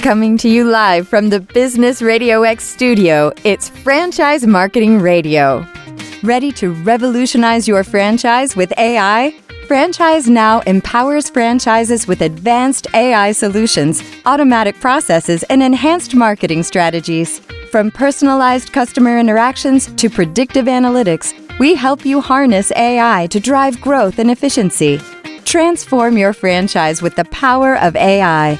Coming to you live from the Business RadioX studio, it's Franchise Marketing Radio. Ready to revolutionize your franchise with AI? Franchise Now empowers franchises with advanced AI solutions, automatic processes, and enhanced marketing strategies. From personalized customer interactions to predictive analytics, we help you harness AI to drive growth and efficiency. Transform your franchise with the power of AI.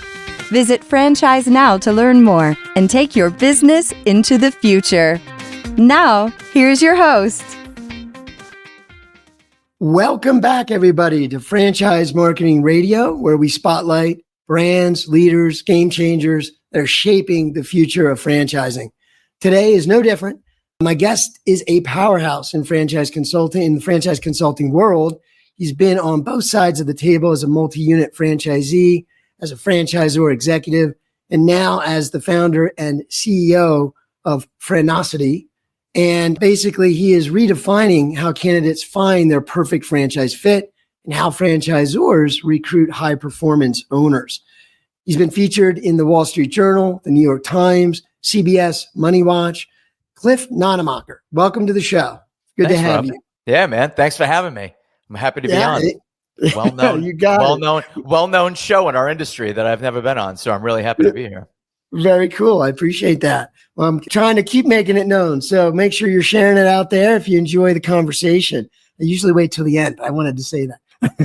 Visit Franchise Now to learn more and take your business into the future. Now, here's your host. Welcome back, everybody, to Franchise Marketing Radio, where we spotlight brands, leaders, game changers that are shaping the future of franchising. Today is no different. My guest is a powerhouse in franchise consulting, in the franchise consulting world. He's been on both sides of the table as a multi-unit franchisee, as a franchisor executive, and now as the founder and CEO of Franocity. And basically, he is redefining how candidates find their perfect franchise fit and how franchisors recruit high-performance owners. He's been featured in the Wall Street Journal, the New York Times, CBS, Money Watch. Cliff Nonnenmacher, welcome to the show. Good to have you. Yeah, man. Thanks for having me. I'm happy to be on. Well-known show in our industry that I've never been on, so I'm really happy to be here. Very cool. I appreciate that. Well, I'm trying to keep making it known, so make sure you're sharing it out there if you enjoy the conversation. I usually wait till the end. I wanted to say that.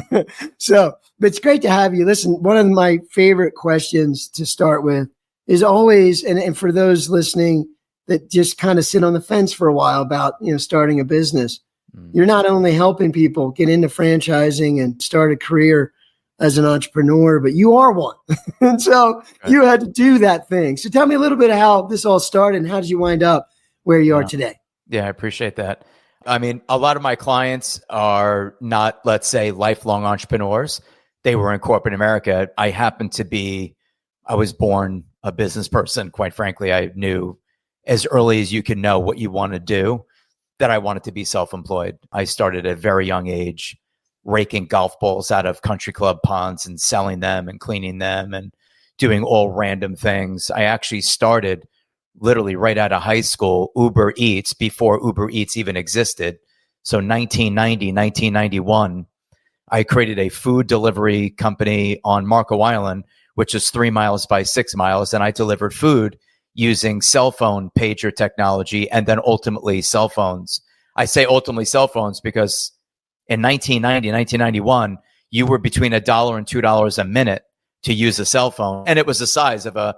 But it's great to have you. Listen, one of my favorite questions to start with is always, and for those listening that just kind of sit on the fence for a while about, starting a business, you're not only helping people get into franchising and start a career as an entrepreneur, but you are one. And so you had to do that thing. So tell me a little bit of how this all started and how did you wind up where you are today? Yeah, I appreciate that. I mean, a lot of my clients are not, let's say, lifelong entrepreneurs. They were in corporate America. I was born a business person. Quite frankly, I knew as early as you can know what you want to do, that I wanted to be self-employed. I started at a very young age, raking golf balls out of country club ponds and selling them and cleaning them and doing all random things. I actually started literally right out of high school, Uber Eats, before Uber Eats even existed. So 1991, I created a food delivery company on Marco Island, which is 3 miles by 6 miles. And I delivered food using cell phone pager technology and then ultimately cell phones. I say ultimately cell phones because in 1991, you were between $1 and $2 a minute to use a cell phone. And it was the size of a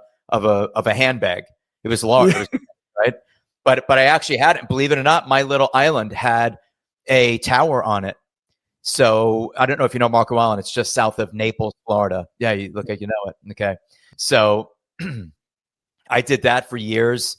handbag. It was large, right? But I actually had it. Believe it or not, my little island had a tower on it. So I don't know if you know Marco Island. It's just south of Naples, Florida. Yeah, you look like you know it. Okay. So I did that for years.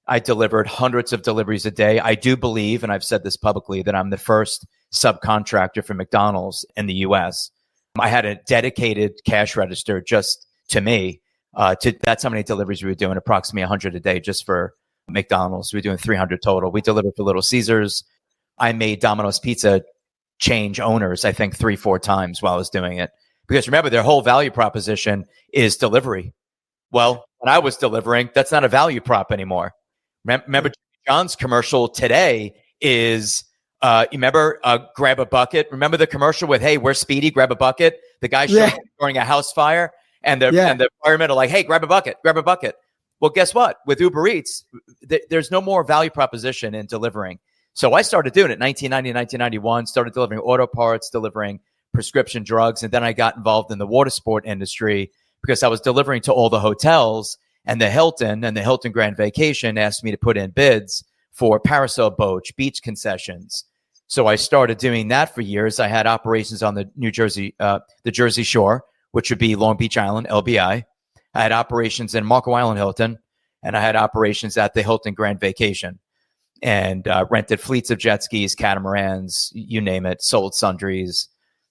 I delivered hundreds of deliveries a day. I do believe, and I've said this publicly, that I'm the first subcontractor for McDonald's in the US. I had a dedicated cash register just to me. That's how many deliveries we were doing, approximately 100 a day just for McDonald's. We were doing 300 total. We delivered for Little Caesars. I made Domino's Pizza change owners, I think 3-4 times while I was doing it. Because remember, their whole value proposition is delivery. Well, when I was delivering, that's not a value prop anymore. Remember John's commercial today is, grab a bucket. Remember the commercial with, hey, we're Speedy, grab a bucket. The guy during a house fire and the firemen are like, hey, grab a bucket. Well, guess what? With Uber Eats, there's no more value proposition in delivering. So I started doing it 1990, 1991, started delivering auto parts, delivering prescription drugs. And then I got involved in the water sport industry because I was delivering to all the hotels, and the Hilton Grand Vacation asked me to put in bids for parasol boats, beach concessions. So I started doing that for years. I had operations on the the Jersey Shore, which would be Long Beach Island, LBI. I had operations in Marco Island Hilton, and I had operations at the Hilton Grand Vacation, and rented fleets of jet skis, catamarans, you name it, sold sundries.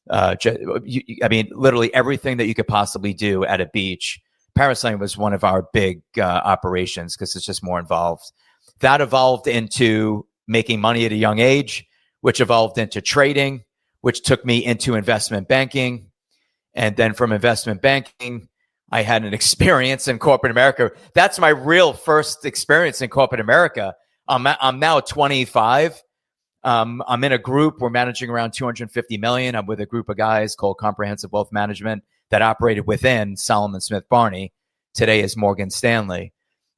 Literally everything that you could possibly do at a beach. Parasailing was one of our big operations because it's just more involved. That evolved into making money at a young age, which evolved into trading, which took me into investment banking. And then from investment banking, I had an experience in corporate America. That's my real first experience in corporate America. I'm now 25. I'm in a group. We're managing around 250 million. I'm with a group of guys called Comprehensive Wealth Management that operated within Solomon Smith Barney. Today is Morgan Stanley.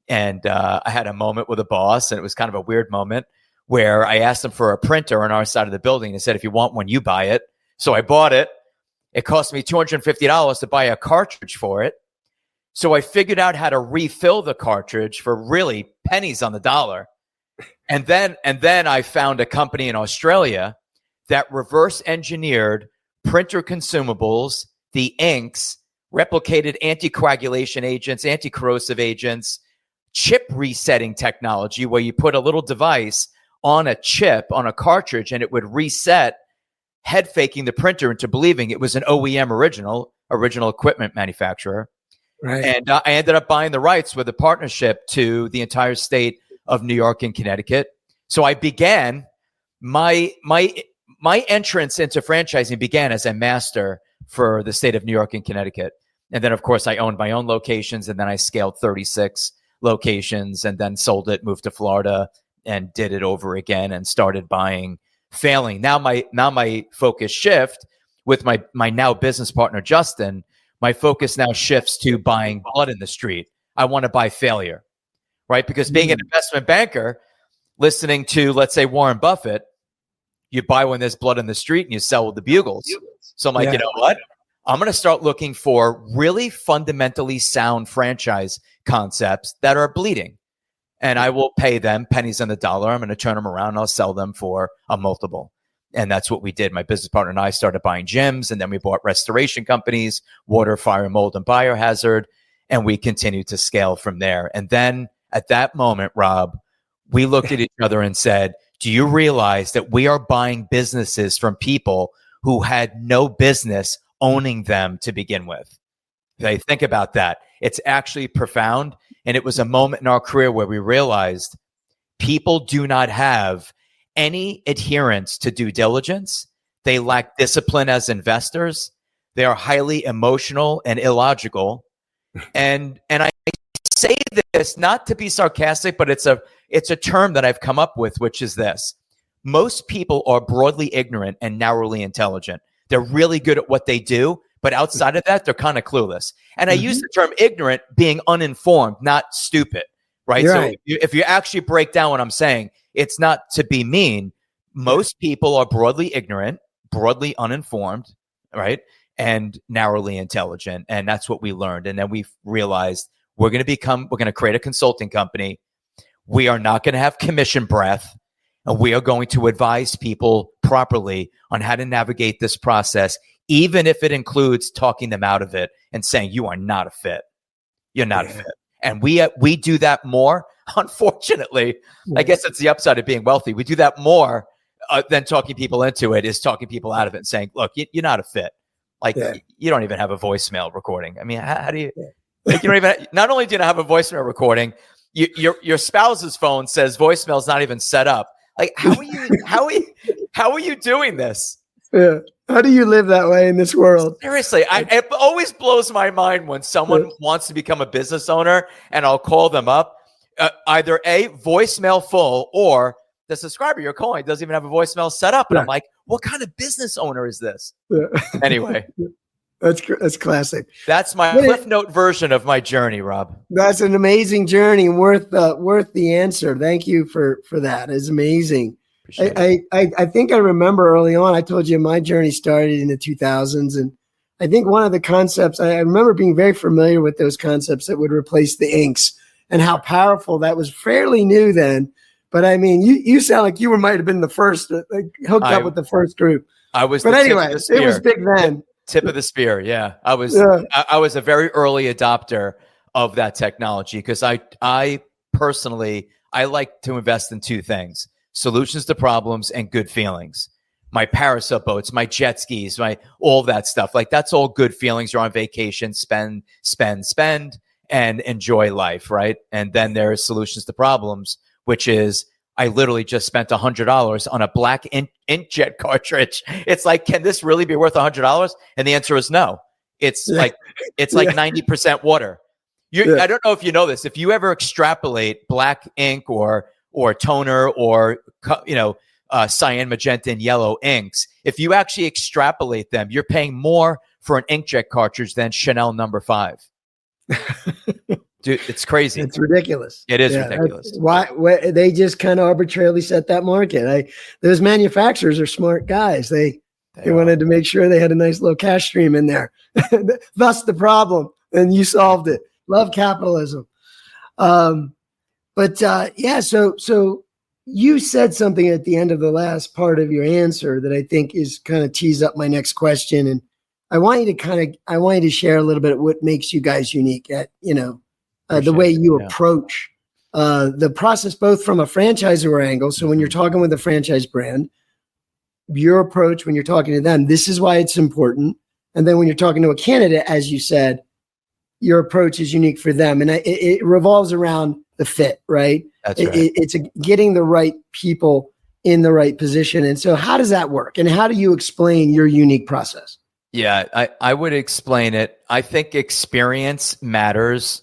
And I had a moment with a boss, and it was kind of a weird moment where I asked him for a printer on our side of the building. He said, if you want one, you buy it. So I bought it. It cost me $250 to buy a cartridge for it. So I figured out how to refill the cartridge for really pennies on the dollar. And then I found a company in Australia that reverse engineered printer consumables, the inks, replicated anticoagulation agents, anti-corrosive agents, chip resetting technology where you put a little device on a chip, on a cartridge, and it would reset, head faking the printer into believing it was an OEM original equipment manufacturer. Right. And I ended up buying the rights with a partnership to the entire state of New York and Connecticut. So I began my entrance into franchising began as a master for the state of New York and Connecticut. And then, of course, I owned my own locations, and then I scaled 36 locations and then sold it, moved to Florida, and did it over again and started buying, failing. Now my focus shift with my now business partner, Justin. My focus now shifts to buying blood in the street. I want to buy failure, right? Because being an investment banker, listening to, let's say, Warren Buffett, you buy when there's blood in the street and you sell with the bugles. So I'm like, you know what? I'm going to start looking for really fundamentally sound franchise concepts that are bleeding. And I will pay them pennies on the dollar. I'm going to turn them around and I'll sell them for a multiple. And that's what we did. My business partner and I started buying gyms, and then we bought restoration companies, water, fire, mold, and biohazard. And we continued to scale from there. And then at that moment, Rob, we looked at each other and said, do you realize that we are buying businesses from people who had no business owning them to begin with? Okay, think about that. It's actually profound. And it was a moment in our career where we realized people do not have any adherence to due diligence. They lack discipline as investors. They are highly emotional and illogical. And I say this not to be sarcastic, but it's a term that I've come up with, which is this. Most people are broadly ignorant and narrowly intelligent. They're really good at what they do, but outside of that, they're kind of clueless. And I use the term ignorant being uninformed, not stupid, right? You're so right. if you actually break down what I'm saying, it's not to be mean. Most people are broadly ignorant, broadly uninformed, right? And narrowly intelligent. And that's what we learned. And then we realized we're going to create a consulting company. We are not going to have commission breath. And we are going to advise people properly on how to navigate this process, even if it includes talking them out of it and saying, you are not a fit. You're not a fit. And we do that more. Unfortunately, I guess it's the upside of being wealthy. We do that more than talking people into it, is talking people out of it and saying, look, you're not a fit. Like, you don't even have a voicemail recording. I mean, how do you, like, you don't even, not only do you not have a voicemail recording, your spouse's phone says voicemail is not even set up. Like, how are you doing this? Yeah. How do you live that way in this world? Seriously, it always blows my mind when someone wants to become a business owner and I'll call them up. Either A, voicemail full, or the subscriber you're calling doesn't even have a voicemail set up. And I'm like, what kind of business owner is this? Anyway. That's classic. That's my Cliff Note version of my journey, Rob. That's an amazing journey and worth the answer. Thank you for that. It's amazing. I think I remember early on, I told you my journey started in the 2000s. And I think one of the concepts, I remember being very familiar with those concepts that would replace the inks and how powerful that was. Fairly new then. But I mean, you sound like you might have been the first, hooked up with the first group. I was. But anyway, it was big then. Tip of the spear. Yeah. I was a very early adopter of that technology because I personally, I like to invest in two things: solutions to problems and good feelings. My parasail boats, my jet skis, all that stuff. Like, that's all good feelings. You're on vacation, spend, and enjoy life. Right. And then there's solutions to problems, which is, I literally just spent $100 on a black inkjet cartridge. It's like, can this really be worth $100? And the answer is no. It's like 90% water. I don't know if you know this. If you ever extrapolate black ink or toner or cyan, magenta, and yellow inks, if you actually extrapolate them, you're paying more for an inkjet cartridge than Chanel No. 5. Dude, it's crazy. It's ridiculous. It is ridiculous. Why they just kind of arbitrarily set that market. Those manufacturers are smart guys. They wanted to make sure they had a nice little cash stream in there. Thus the problem, and you solved it. Love capitalism. So you said something at the end of the last part of your answer that I think is kind of tees up my next question, and I want you to share a little bit of what makes you guys unique at the way you approach the process, both from a franchisor angle. So when you're talking with a franchise brand, your approach when you're talking to them, this is why it's important. And then when you're talking to a candidate, as you said, your approach is unique for them. And it revolves around the fit, right? That's right. It's getting the right people in the right position. And so how does that work? And how do you explain your unique process? Yeah, I would explain it. I think experience matters.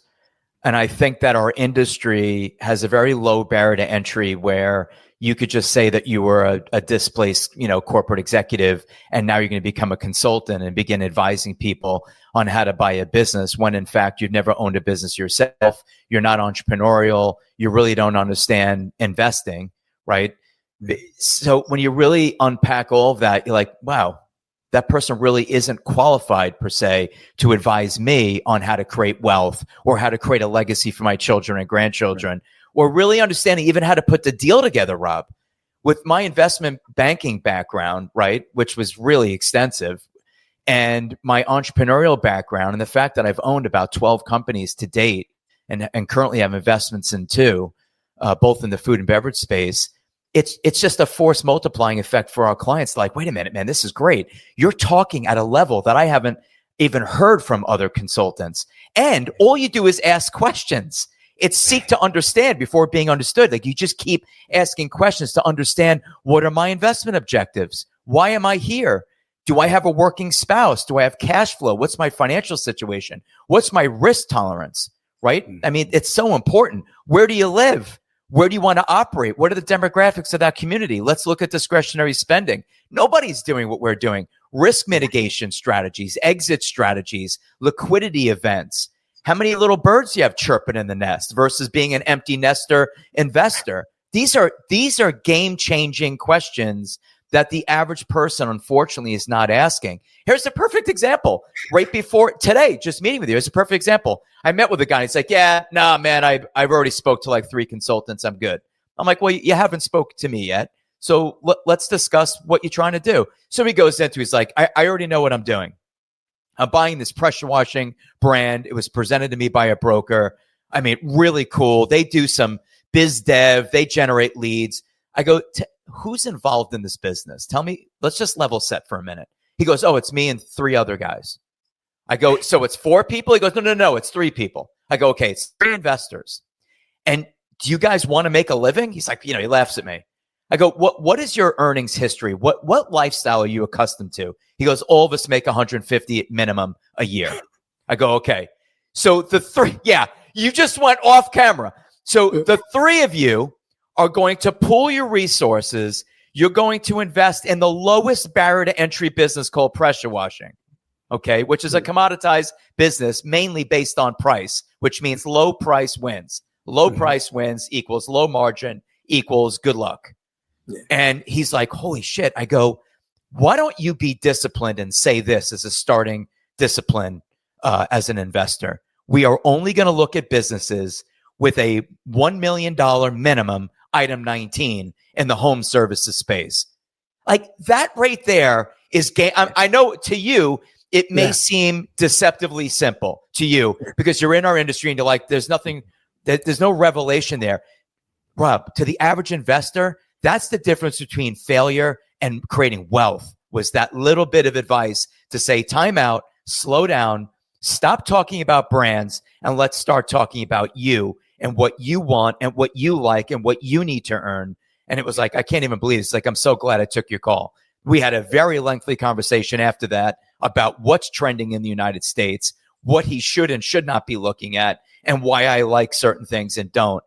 And I think that our industry has a very low barrier to entry where you could just say that you were a displaced, corporate executive, and now you're going to become a consultant and begin advising people on how to buy a business when in fact you've never owned a business yourself. You're not entrepreneurial. You really don't understand investing, right? So when you really unpack all of that, you're like, wow, that person really isn't qualified per se to advise me on how to create wealth or how to create a legacy for my children and grandchildren, or really understanding even how to put the deal together, Rob. With my investment banking background, right, which was really extensive, and my entrepreneurial background, and the fact that I've owned about 12 companies to date and currently have investments in 2, both in the food and beverage space, it's just a force multiplying effect for our clients. Like, wait a minute, man, this is great. You're talking at a level that I haven't even heard from other consultants. And all you do is ask questions. It's seek to understand before being understood. Like, you just keep asking questions to understand, what are my investment objectives? Why am I here? Do I have a working spouse? Do I have cash flow? What's my financial situation? What's my risk tolerance? Right? I mean, it's so important. Where do you live? Where do you want to operate? What are the demographics of that community? Let's look at discretionary spending. Nobody's doing what we're doing. Risk mitigation strategies, exit strategies, liquidity events. How many little birds do you have chirping in the nest versus being an empty nester investor? These are game-changing questions that the average person, unfortunately, is not asking. Here's a perfect example. Right before today, just meeting with you, it's a perfect example. I met with a guy. He's like, yeah, nah, man, I've already spoke to like 3 consultants. I'm good. I'm like, well, you haven't spoke to me yet. So let's discuss what you're trying to do. So he goes into, he's like, I already know what I'm doing. I'm buying this pressure washing brand. It was presented to me by a broker. I mean, really cool. They do some biz dev. They generate leads. I go, who's involved in this business? Tell me, let's just level set for a minute. He goes, oh, it's me and 3 other guys. I go, so it's 4 people? He goes, no, it's 3 people. I go, okay, it's 3 investors. And do you guys want to make a living? He's like, he laughs at me. I go, what is your earnings history? What lifestyle are you accustomed to? He goes, all of us make 150 minimum a year. I go, okay. So the 3, you just went off camera. So the 3 of you are going to pool your resources. You're going to invest in the lowest barrier to entry business called pressure washing, okay, which is a commoditized business mainly based on price, which means low price wins. Low price wins equals low margin equals good luck. Yeah. And he's like, holy shit. I go, why don't you be disciplined and say this as a starting discipline as an investor? We are only going to look at businesses with a $1 million minimum, item 19, in the home services space. Like, that right there is game. I know to you, it may seem deceptively simple to you because you're in our industry and you're like, there's no revelation there. Rob, to the average investor, that's the difference between failure and creating wealth, was that little bit of advice to say, time out, slow down, stop talking about brands, and let's start talking about you and what you want and what you like and what you need to earn. And it was like, I can't even believe it. It's like, I'm so glad I took your call We had a very lengthy conversation after that about what's trending in the United States, what he should and should not be looking at, and why I like certain things and don't.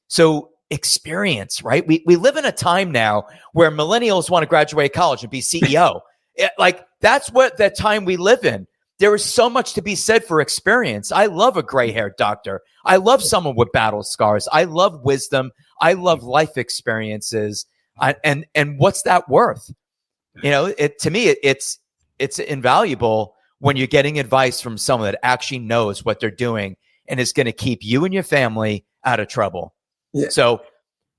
So experience, right? We live in a time now where millennials want to graduate college and be CEO. Like, that's what that time we live in. There is so much to be said for experience. I love a gray-haired doctor. I love someone with battle scars. I love wisdom. I love life experiences. And what's that worth? You know, to me, it's invaluable when you're getting advice from someone that actually knows what they're doing and is going to keep you and your family out of trouble. Yeah. So,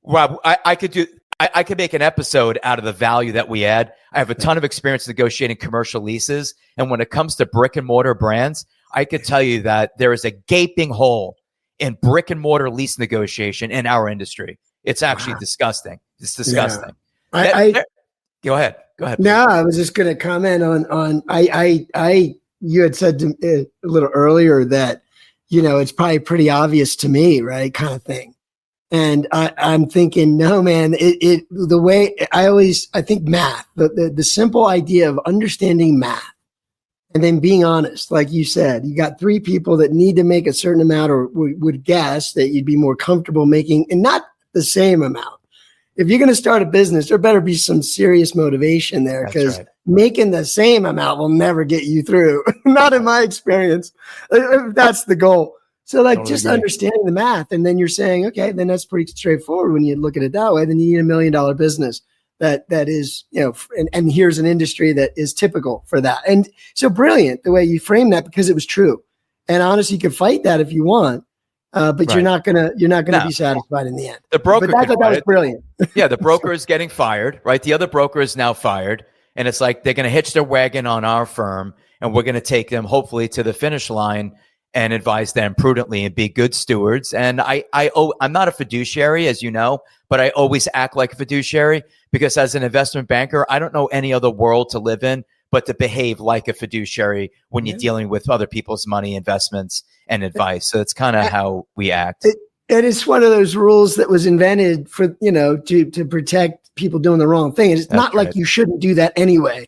Rob, I could make an episode out of the value that we add. I have a ton of experience negotiating commercial leases. And when it comes to brick and mortar brands, I could tell you that there is a gaping hole in brick and mortar lease negotiation in our industry. It's actually disgusting. It's disgusting. Yeah. Go ahead. No, I was just going to comment on you had said a little earlier that, you know, it's probably pretty obvious to me, right? Kind of thing. And I'm thinking, no, man, the way I think math, the simple idea of understanding math and then being honest, like you said, you got three people that need to make a certain amount or would guess that you'd be more comfortable making, and not the same amount. If you're going to start a business, there better be some serious motivation there, because making the same amount will never get you through. Not in my experience. That's the goal. So like just understanding the math, and then you're saying, okay, then that's pretty straightforward when you look at it that way. Then you need $1 million business that is, you know, and here's an industry that is typical for that. And so brilliant the way you frame that, because it was true. And honestly, you can fight that if you want, but you're not gonna be satisfied in the end. The broker, but that was brilliant. Yeah, the broker is getting fired, right? The other broker is now fired, and it's like they're going to hitch their wagon on our firm, and we're going to take them hopefully to the finish line and advise them prudently and be good stewards. And I'm not a fiduciary, as you know, but I always act like a fiduciary, because as an investment banker, I don't know any other world to live in but to behave like a fiduciary when you're dealing with other people's money, investments, and advice. So it's kind of how we act. It is one of those rules that was invented for, you know, to protect people doing the wrong thing. It's not like you shouldn't do that anyway.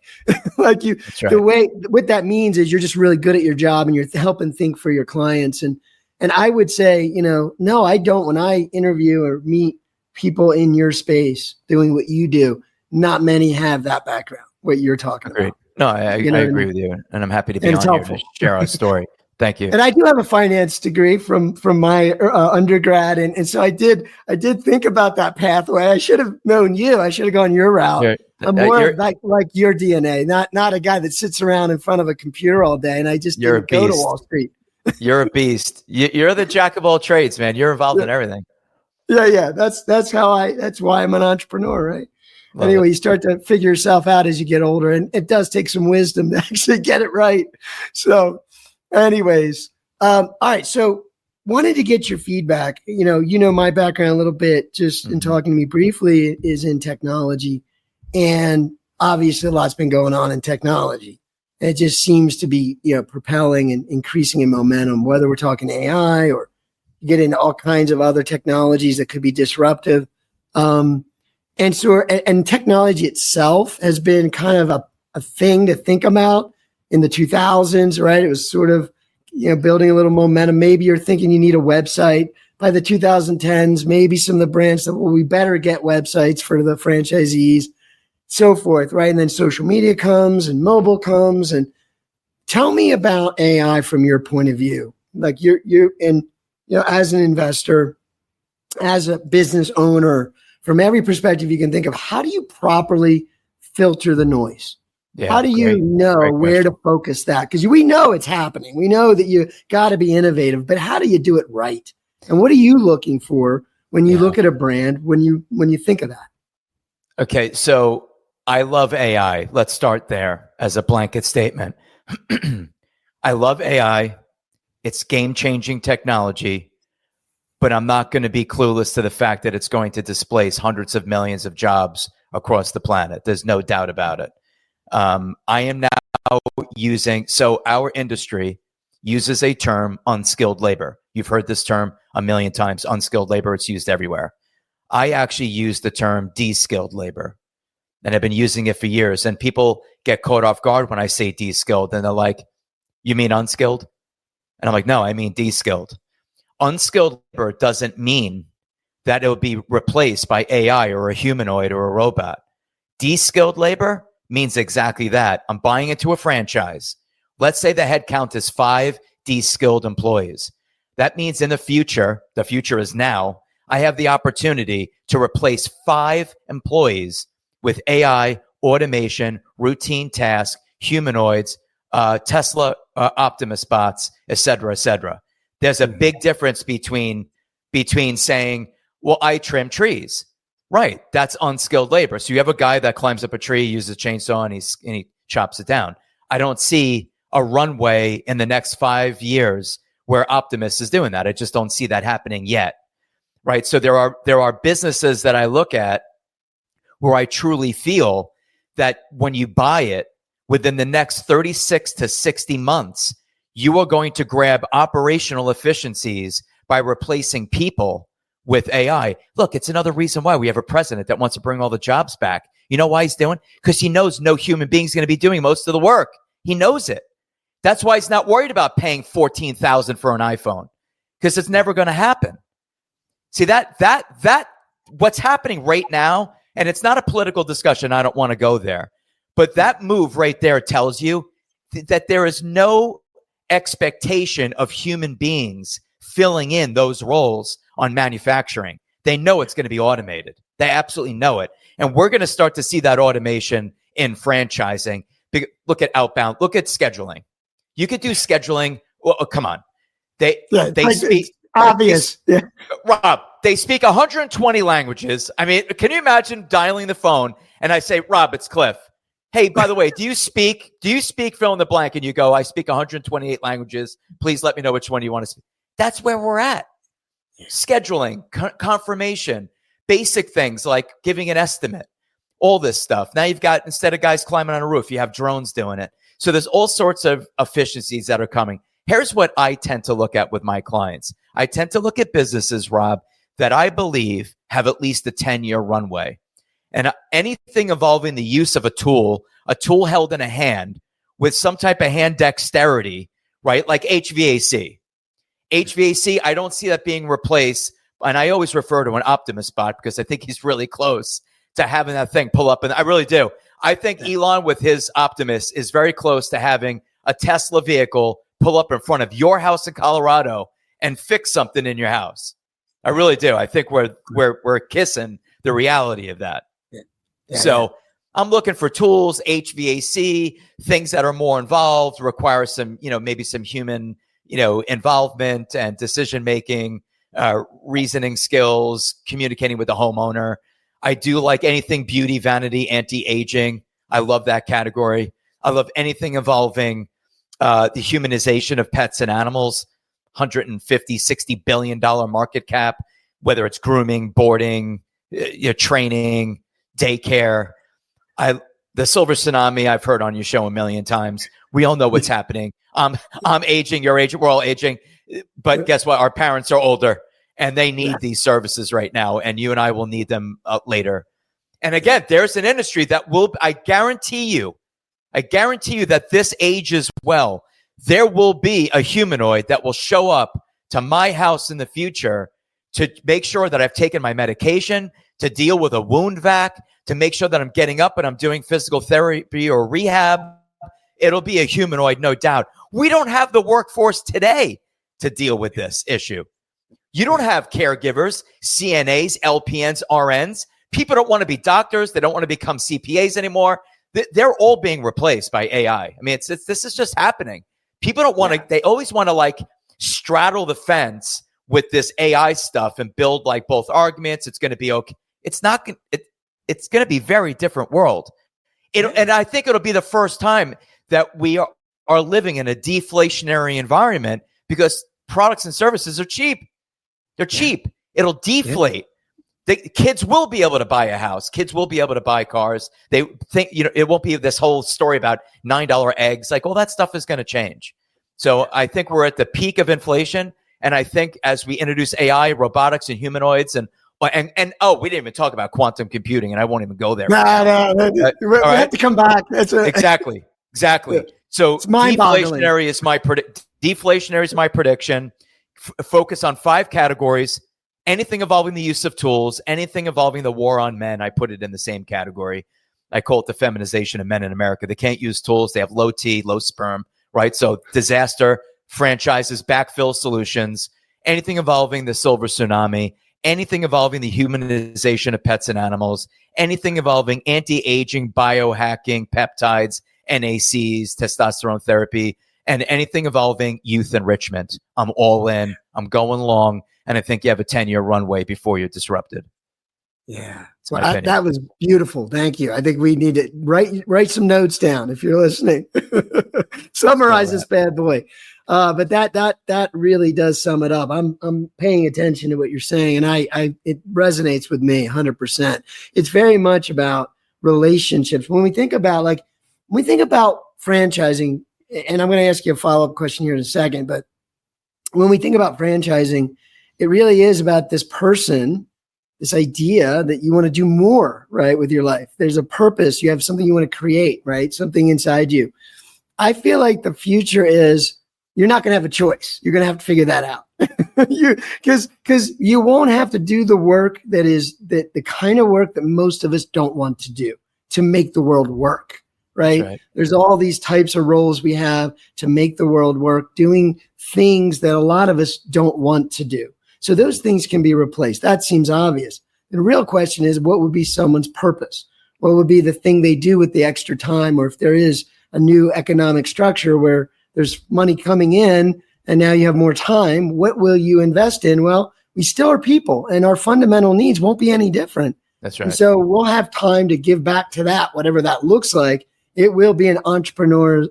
Like you, the way, what that means is you're just really good at your job and you're helping think for your clients. And I would say, you know, no, I don't. When I interview or meet people in your space doing what you do, not many have that background, what you're talking about. No, I agree with you. And I'm happy to be on here to share our story. Thank you. And I do have a finance degree from my undergrad, and so I did think about that pathway. I should have known you. I should have gone your route. I'm more like your DNA, not a guy that sits around in front of a computer all day. And I just didn't go to Wall Street. You're a beast. You're the jack of all trades, man. You're involved in everything. Yeah. That's why I'm an entrepreneur, right? Anyway, you start to figure yourself out as you get older, and it does take some wisdom to actually get it right. So. Anyways, all right. So wanted to get your feedback. You know, my background a little bit, just in talking to me briefly, is in technology. And obviously a lot's been going on in technology. It just seems to be, you know, propelling and increasing in momentum, whether we're talking AI or get into all kinds of other technologies that could be disruptive. And technology itself has been kind of a thing to think about. In the 2000s, right? It was sort of, you know, building a little momentum. Maybe you're thinking you need a website. By the 2010s, maybe some of the brands that, well, we better get websites for the franchisees, so forth, right? And then social media comes and mobile comes. And tell me about AI from your point of view. Like you're in, you know, as an investor, as a business owner, from every perspective you can think of, how do you properly filter the noise? Yeah, how do you know where to focus that? Because we know it's happening. We know that you got to be innovative, but how do you do it right? And what are you looking for when you look at a brand, when you think of that? Okay, so I love AI. Let's start there as a blanket statement. I love AI. It's game-changing technology, but I'm not going to be clueless to the fact that it's going to displace hundreds of millions of jobs across the planet. There's no doubt about it. I am now so our industry uses a term, unskilled labor. You've heard this term a million times, unskilled labor. It's used everywhere. I actually use the term de-skilled labor. and I've been using it for years. And people get caught off guard when I say de-skilled, and they're like, "You mean unskilled?" And I'm like, "No, I mean de-skilled." Unskilled labor doesn't mean that it will be replaced by AI or a humanoid or a robot. De-skilled labor means exactly that. I'm buying into a franchise. Let's say the head count is 5 de-skilled employees. That means in the future is now, I have the opportunity to replace 5 employees with AI, automation, routine tasks, humanoids, Tesla Optimus bots, et cetera, et cetera. There's a big difference between saying, well, I trim trees. Right. That's unskilled labor. So you have a guy that climbs up a tree, uses a chainsaw, and he chops it down. I don't see a runway in the next 5 years where Optimus is doing that. I just don't see that happening yet. Right. So there are businesses that I look at where I truly feel that when you buy it, within the next 36 to 60 months, you are going to grab operational efficiencies by replacing people with AI. Look, it's another reason why we have a president that wants to bring all the jobs back. You know why he's doing? Because he knows no human being is going to be doing most of the work. He knows it. That's why he's not worried about paying $14,000 for an iPhone, because it's never going to happen. See, that what's happening right now, and it's not a political discussion. I don't want to go there, but that move right there tells you that there is no expectation of human beings filling in those roles on manufacturing. They know it's going to be automated. They absolutely know it. And we're going to start to see that automation in franchising. Look at outbound. Look at scheduling. You could do scheduling. Well, come on. They speak obvious. Yeah. Rob, they speak 120 languages. I mean, can you imagine dialing the phone and I say, "Rob, it's Cliff. Hey, by the way, do you speak fill in the blank?" And you go, "I speak 128 languages. Please let me know which one you want to speak." That's where we're at. Scheduling, confirmation, basic things like giving an estimate, all this stuff. Now you've got, instead of guys climbing on a roof, you have drones doing it. So there's all sorts of efficiencies that are coming. Here's what I tend to look at with my clients. I tend to look at businesses, Rob, that I believe have at least a 10-year runway. And anything involving the use of a tool held in a hand with some type of hand dexterity, right? Like HVAC. HVAC, I don't see that being replaced. And I always refer to an Optimus bot because I think he's really close to having that thing pull up. And I really do. I think Elon with his Optimus is very close to having a Tesla vehicle pull up in front of your house in Colorado and fix something in your house. I really do. I think we're kissing the reality of that. Yeah. So I'm looking for tools, HVAC, things that are more involved, require some, maybe some human, involvement and decision-making, reasoning skills, communicating with the homeowner. I do like anything beauty, vanity, anti-aging. I love that category. I love anything involving the humanization of pets and animals. $150, $60 billion market cap, whether it's grooming, boarding, training, daycare. The silver tsunami I've heard on your show a million times. We all know what's happening. I'm aging, you're aging, we're all aging. But guess what? Our parents are older and they need these services right now. And you and I will need them later. And again, there's an industry that I guarantee you that this ages well. There will be a humanoid that will show up to my house in the future to make sure that I've taken my medication, to deal with a wound vac, to make sure that I'm getting up and I'm doing physical therapy or rehab. It'll be a humanoid, no doubt. We don't have the workforce today to deal with this issue. You don't have caregivers, CNAs, LPNs, RNs. People don't want to be doctors. They don't want to become CPAs anymore. They're all being replaced by AI. I mean, this is just happening. People don't want to, they always want to like straddle the fence with this AI stuff and build like both arguments. It's going to be okay. It's not, it's going to be a very different world. And I think it'll be the first time that we are living in a deflationary environment because products and services are cheap. They're cheap. It'll deflate. The kids will be able to buy a house. Kids will be able to buy cars. They think, it won't be this whole story about $9 eggs. Like all that stuff is going to change. So I think we're at the peak of inflation. And I think as we introduce AI, robotics, and humanoids, and And we didn't even talk about quantum computing, and I won't even go there. No, we have to come back. Exactly. So it's mind-boggling. Deflationary is my prediction. Focus on 5 categories. Anything involving the use of tools, anything involving the war on men, I put it in the same category. I call it the feminization of men in America. They can't use tools. They have low T, low sperm, right? So disaster, franchises, backfill solutions, anything involving the silver tsunami, anything involving the humanization of pets and animals, anything involving anti-aging, biohacking, peptides, NACs, testosterone therapy, and anything involving youth enrichment. I'm all in. I'm going long. And I think you have a 10-year runway before you're disrupted. Yeah. Well, that was beautiful. Thank you. I think we need to write some notes down if you're listening. Summarize this bad boy. But that really does sum it up. I'm paying attention to what you're saying, and it resonates with me 100%. It's very much about relationships. When we think about franchising, and I'm going to ask you a follow-up question here in a second, but when we think about franchising, it really is about this person, this idea that you want to do more, right, with your life. There's a purpose. You have something you want to create, right? Something inside you. I feel like the future is you're not going to have a choice. You're going to have to figure that out. Because you won't have to do the work the kind of work that most of us don't want to do to make the world work. Right? There's all these types of roles we have to make the world work, doing things that a lot of us don't want to do. So those things can be replaced. That seems obvious. The real question is, what would be someone's purpose? What would be the thing they do with the extra time? Or if there is a new economic structure where there's money coming in and now you have more time, what will you invest in? Well, we still are people and our fundamental needs won't be any different. That's right. And so we'll have time to give back to that, whatever that looks like. It will be an entrepreneur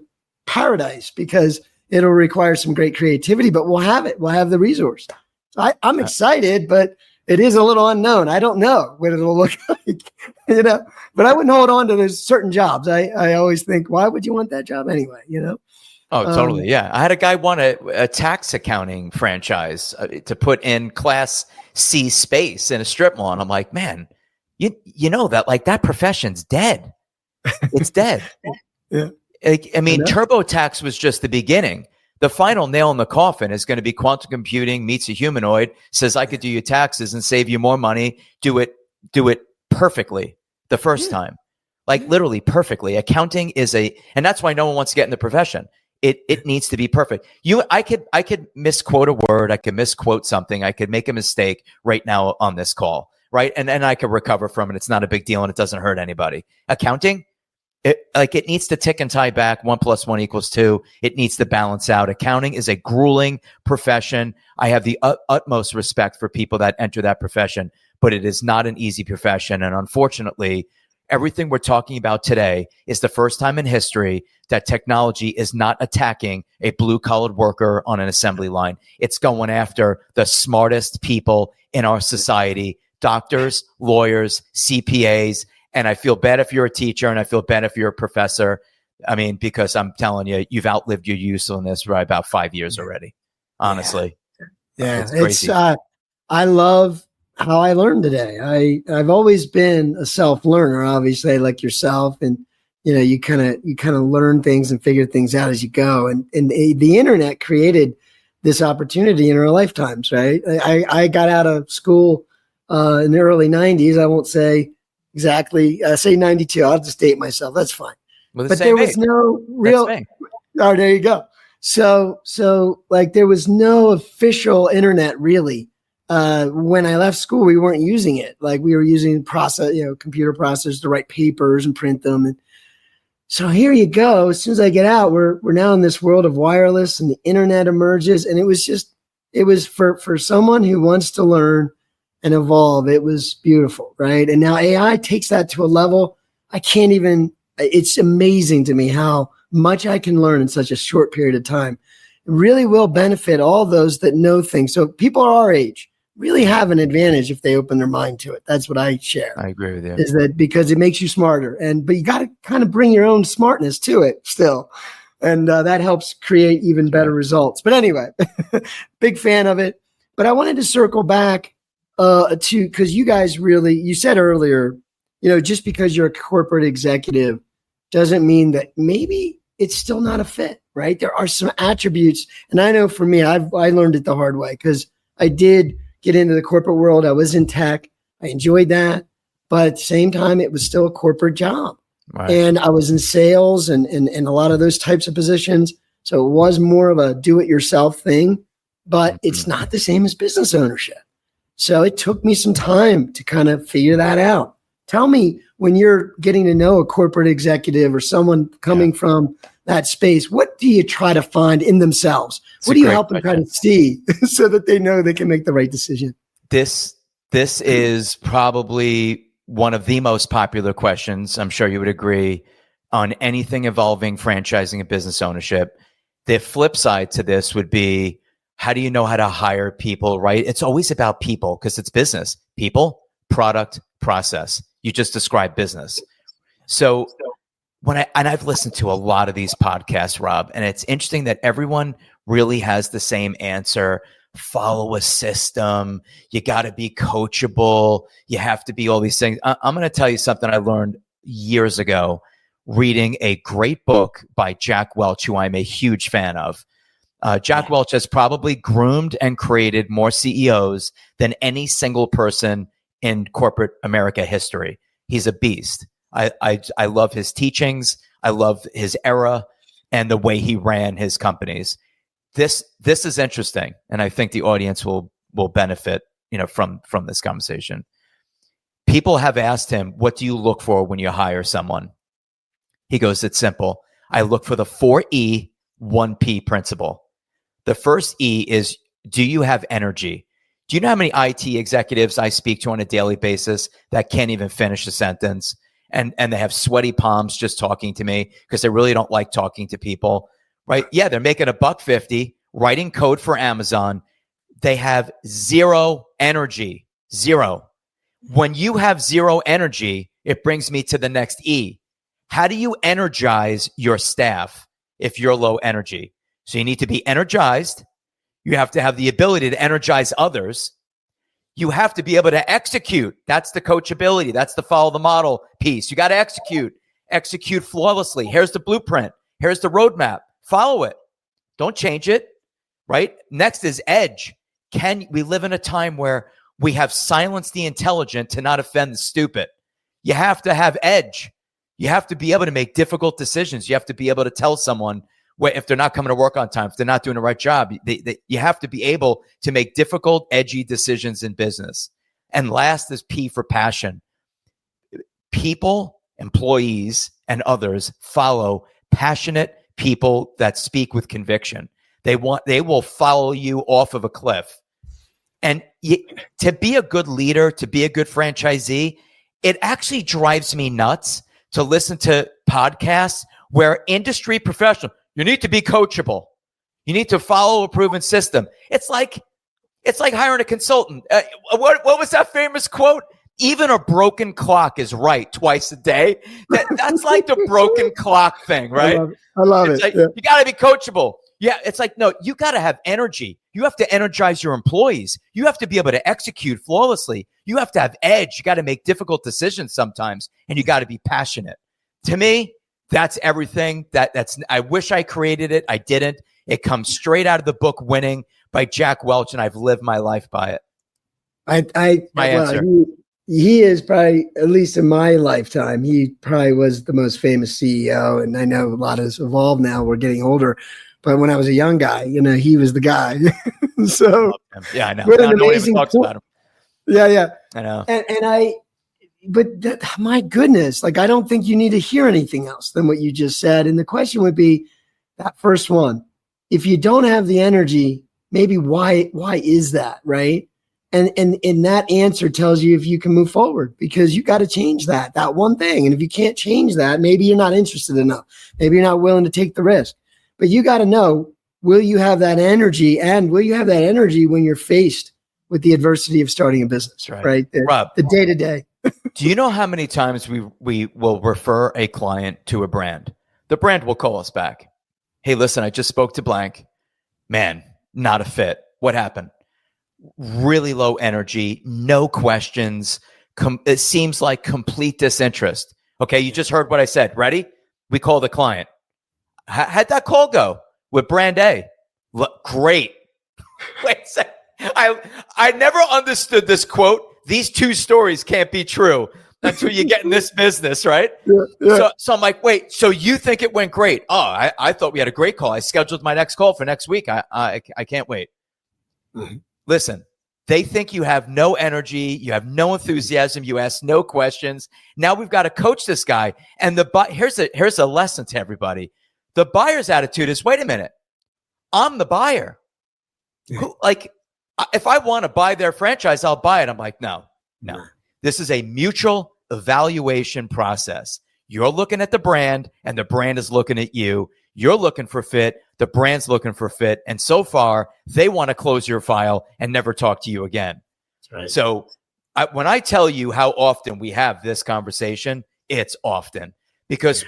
paradise because it'll require some great creativity, but we'll have it. We'll have the resource. I'm excited, but it is a little unknown. I don't know what it'll look like, but I wouldn't hold on to those certain jobs. I always think, why would you want that job anyway? Oh, totally. Yeah. I had a guy want a tax accounting franchise to put in Class C space in a strip mall. And I'm like, man, you know that that profession's dead. It's dead. Yeah. I mean, TurboTax was just the beginning. The final nail in the coffin is going to be quantum computing meets a humanoid, says I could do your taxes and save you more money. Do it perfectly the first time. Literally perfectly. Accounting is and that's why no one wants to get in the profession. It needs to be perfect. I could misquote a word, I could misquote something, I could make a mistake right now on this call, right? And I could recover from it. It's not a big deal and it doesn't hurt anybody. Accounting, it needs to tick and tie back. 1 + 1 = 2. It needs to balance out. Accounting is a grueling profession. I have the utmost respect for people that enter that profession, but it is not an easy profession. And unfortunately, everything we're talking about today is the first time in history that technology is not attacking a blue-collared worker on an assembly line. It's going after the smartest people in our society, doctors, lawyers, CPAs. And I feel bad if you're a teacher and I feel bad if you're a professor. I mean, because I'm telling you, you've outlived your usefulness by about 5 years already, honestly. Yeah. It's crazy. I love how I learned today. I've always been a self-learner, obviously, like yourself. And, you kind of learn things and figure things out as you go. And the internet created this opportunity in our lifetimes, right? I got out of school in the early 90s. I won't say exactly, say 92. I'll just date myself. That's fine. But there was no real. Oh, there you go. So there was no official internet really. When I left school, we weren't using it. We were using computer processors to write papers and print them. And so here you go. As soon as I get out, we're now in this world of wireless and the internet emerges. And it was for someone who wants to learn and evolve. It was beautiful, right? And now AI takes that to a level it's amazing to me how much I can learn in such a short period of time. It really will benefit all those that know things. So people our age really have an advantage if they open their mind to it. That's what I share. I agree with you. Is that because it makes you smarter, but you got to kind of bring your own smartness to it still. And that helps create even better results. But anyway, big fan of it. But I wanted to circle back because you guys really, you said earlier, just because you're a corporate executive doesn't mean that maybe it's still not a fit, right? There are some attributes. And I know for me, I learned it the hard way because I did get into the corporate world. I was in tech. I enjoyed that. But at the same time, it was still a corporate job. Right. And I was in sales and a lot of those types of positions. So it was more of a do-it-yourself thing, but it's not the same as business ownership. So it took me some time to kind of figure that out. Tell me, when you're getting to know a corporate executive or someone coming from that space, what do you try to find in themselves? What do you help them try to see so that they know they can make the right decision? This is probably one of the most popular questions, I'm sure you would agree, on anything involving franchising and business ownership. The flip side to this would be, how do you know how to hire people, right? It's always about people because it's business. People, product, process. You just described business. So I've listened to a lot of these podcasts, Rob, and it's interesting that everyone really has the same answer. Follow a system. You got to be coachable. You have to be all these things. I'm going to tell you something I learned years ago reading a great book by Jack Welch, who I'm a huge fan of. Jack Welch has probably groomed and created more CEOs than any single person in corporate America history. He's a beast. I love his teachings. I love his era and the way he ran his companies. This is interesting, and I think the audience will benefit, from this conversation. People have asked him, "What do you look for when you hire someone?" He goes, "It's simple. I look for the 4E, 1P principle. The first E is, do you have energy? Do you know how many IT executives I speak to on a daily basis that can't even finish a sentence, and they have sweaty palms just talking to me because they really don't like talking to people?" Right? Yeah, they're making $1.50 writing code for Amazon. They have zero energy. Zero. When you have zero energy, it brings me to the next E. How do you energize your staff if you're low energy? So you need to be energized. You have to have the ability to energize others. You have to be able to execute. That's the coachability. That's the follow the model piece. You got to execute flawlessly. Here's the blueprint. Here's the roadmap. Follow it. Don't change it, right? Next is edge. We live in a time where we have silenced the intelligent to not offend the stupid. You have to have edge. You have to be able to make difficult decisions. You have to be able to tell someone if they're not coming to work on time, if they're not doing the right job. You have to be able to make difficult, edgy decisions in business. And last is P for passion. People, employees, and others follow passionate people that speak with conviction. They will follow you off of a cliff. And to be a good leader, to be a good franchisee, it actually drives me nuts to listen to podcasts where industry professionals, you need to be coachable. You need to follow a proven system. It's like hiring a consultant. What was that famous quote? Even a broken clock is right twice a day. That's like the broken clock thing, right? I love it. Like, you got to be coachable. Yeah, it's like, no, you got to have energy. You have to energize your employees. You have to be able to execute flawlessly. You have to have edge. You got to make difficult decisions sometimes, and you got to be passionate. To me, that's everything. I wish I created it. I didn't. It comes straight out of the book Winning by Jack Welch, and I've lived my life by it. My answer. He is probably, at least in my lifetime, he probably was the most famous CEO. And I know a lot has evolved now. We're getting older. But when I was a young guy, he was the guy. So yeah, I know. What an no one even amazing talks about him. Yeah. I know. My goodness, I don't think you need to hear anything else than what you just said. And the question would be that first one. If you don't have the energy, maybe why is that, right? And that answer tells you if you can move forward, because you got to change that one thing. And if you can't change that, maybe you're not interested enough. Maybe you're not willing to take the risk. But you got to know, will you have that energy? And will you have that energy when you're faced with the adversity of starting a business, right? Rob, the day-to-day. Do you know how many times we will refer a client to a brand? The brand will call us back. Hey, listen, I just spoke to blank. Man, not a fit. What happened? really low energy, no questions. It seems like complete disinterest. Okay, you just heard what I said. Ready? We call the client. How'd that call go with brand A? Great. Wait a second. I never understood this quote. These two stories can't be true until you get in this business, right? Yeah. So I'm like, wait, so you think it went great? Oh, I thought we had a great call. I scheduled my next call for next week. I can't wait. Mm-hmm. Listen, they think you have no energy, you have no enthusiasm, you ask no questions. Now we've got to coach this guy. And here's a lesson to everybody. The buyer's attitude is, wait a minute, I'm the buyer. If I want to buy their franchise, I'll buy it. I'm like, no. This is a mutual evaluation process. You're looking at the brand and the brand is looking at you. You're looking for fit. The brand's looking for fit. And so far, they want to close your file and never talk to you again. That's right. So when I tell you how often we have this conversation, it's often because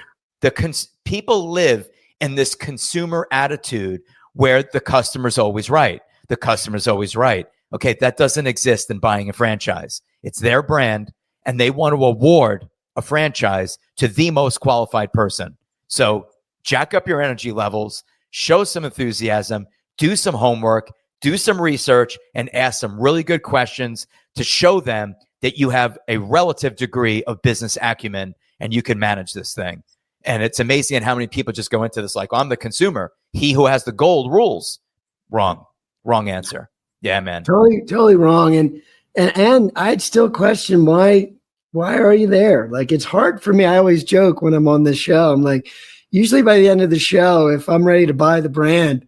people live in this consumer attitude where the customer's always right. The customer's always right. Okay, that doesn't exist in buying a franchise. It's their brand, and they want to award a franchise to the most qualified person. So jack up your energy levels, show some enthusiasm, do some homework, do some research, and ask some really good questions to show them that you have a relative degree of business acumen and you can manage this thing. And it's amazing how many people just go into this like, I'm the consumer. He who has the gold rules. Wrong answer. Yeah, man. Totally wrong. And I'd still question why are you there? Like, it's hard for me. I always joke when I'm on this show. I'm like, usually by the end of the show, if I'm ready to buy the brand,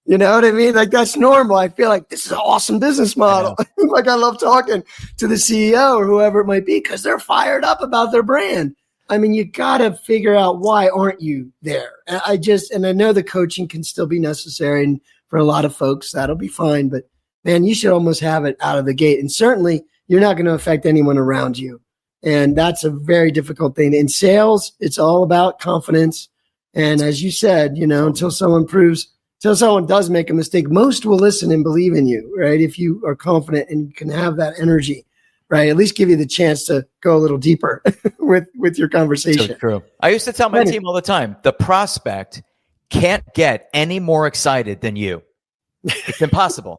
you know what I mean? Like, that's normal. I feel like this is an awesome business model. Like, I love talking to the CEO or whoever it might be because they're fired up about their brand. I mean, you got to figure out why aren't you there? And I know the coaching can still be necessary. And for a lot of folks, that'll be fine. But man, you should almost have it out of the gate. And certainly you're not going to affect anyone around you. And that's a very difficult thing. In sales, it's all about confidence. And as you said, until someone does make a mistake, most will listen and believe in you, right? If you are confident and you can have that energy, right? At least give you the chance to go a little deeper with your conversation. So true. I used to tell my team all the time, the prospect can't get any more excited than you. It's impossible.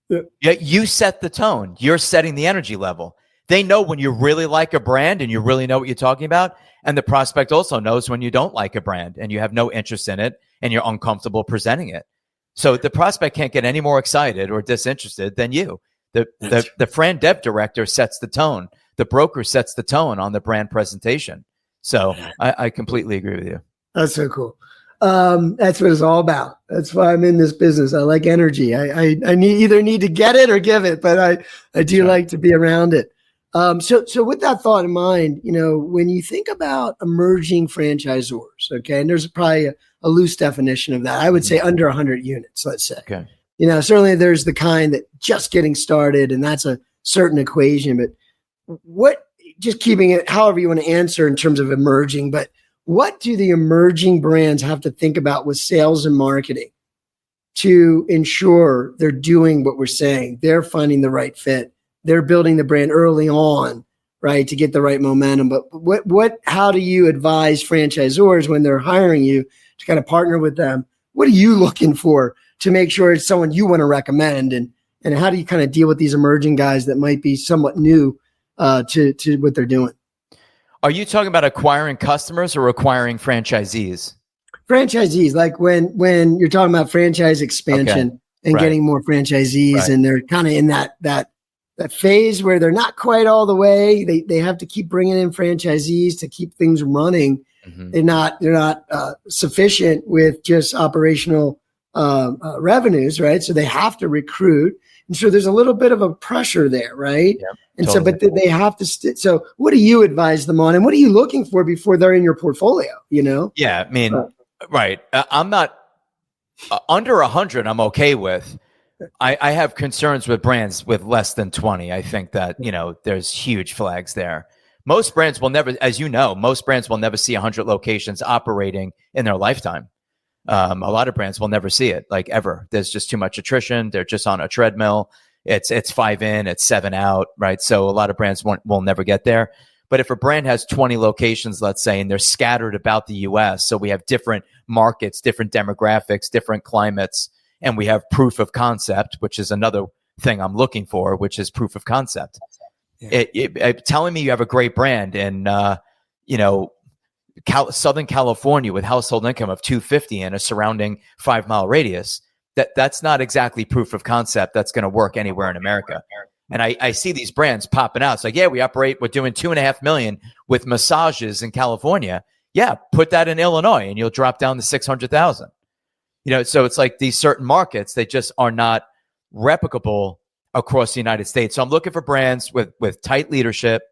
Yeah. You set the tone. You're setting the energy level. They know when you really like a brand and you really know what you're talking about. And the prospect also knows when you don't like a brand and you have no interest in it and you're uncomfortable presenting it. So the prospect can't get any more excited or disinterested than you. The Fran Dev director sets the tone. The broker sets the tone on the brand presentation. So I completely agree with you. That's so cool. That's what it's all about. That's why I'm in this business. I like energy. I need to get it or give it, but I do like to be around it. So with that thought in mind, when you think about emerging franchisors, okay, and there's probably a loose definition of that. I would say under 100 units, let's say. Okay. Certainly there's the kind that just getting started, and that's a certain equation. But just keeping it however you want to answer in terms of emerging, but what do the emerging brands have to think about with sales and marketing to ensure they're doing what we're saying? They're finding the right fit. They're building the brand early on, right, to get the right momentum. But how do you advise franchisors when they're hiring you to kind of partner with them? What are you looking for to make sure it's someone you want to recommend? And how do you kind of deal with these emerging guys that might be somewhat new to what they're doing? Are you talking about acquiring customers or acquiring franchisees? Franchisees, like when you're talking about franchise expansion and getting more franchisees, and they're kind of in that phase where they're not quite all the way. They have to keep bringing in franchisees to keep things running. Mm-hmm. They're not sufficient with just operational revenues, right? So they have to recruit. And so there's a little bit of a pressure there, right? Yeah, and totally. So, but they have to. So what do you advise them on, and what are you looking for before they're in your portfolio? Yeah, I mean, right. I'm not under 100. I'm okay with. I have concerns with brands with less than 20. I think that there's huge flags there. Most brands will never, as you know, see 100 locations operating in their lifetime. A lot of brands will never see it, like ever. There's just too much attrition. They're just on a treadmill. it's 5 in, it's 7 out, right? So a lot of brands will never get there. But if a brand has 20 locations, let's say, and they're scattered about the US, so we have different markets, different demographics, different climates, and we have proof of concept, which is another thing I'm looking for, which is proof of concept. Yeah. Telling me you have a great brand in, Southern California with household income of 250 and a surrounding 5-mile radius, that's not exactly proof of concept that's going to work anywhere in America. And I see these brands popping out. It's like, yeah, we're doing $2.5 million with massages in California. Yeah, put that in Illinois and you'll drop down to 600,000. So it's like these certain markets, they just are not replicable across the United States. So I'm looking for brands with tight leadership.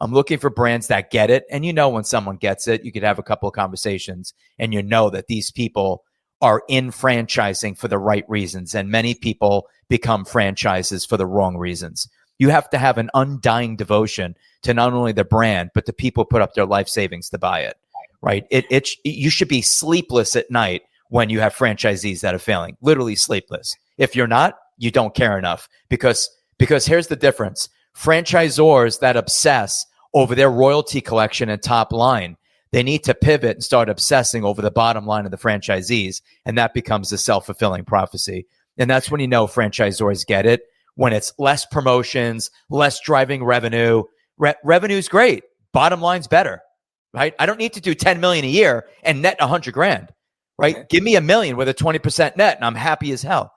I'm looking for brands that get it. And when someone gets it, you could have a couple of conversations and that these people are in franchising for the right reasons. And many people become franchises for the wrong reasons. You have to have an undying devotion to not only the brand, but the people put up their life savings to buy it, right? You should be sleepless at night when you have franchisees that are failing, literally sleepless. If you're not, you don't care enough because here's the difference. Franchisors that obsess over their royalty collection and top line, they need to pivot and start obsessing over the bottom line of the franchisees. And that becomes a self-fulfilling prophecy. And that's when franchisors get it, when it's less promotions, less driving revenue. Revenue's great. Bottom line's better, right? I don't need to do 10 million a year and net 100 grand, right? Okay. Give me $1 million with a 20% net and I'm happy as hell.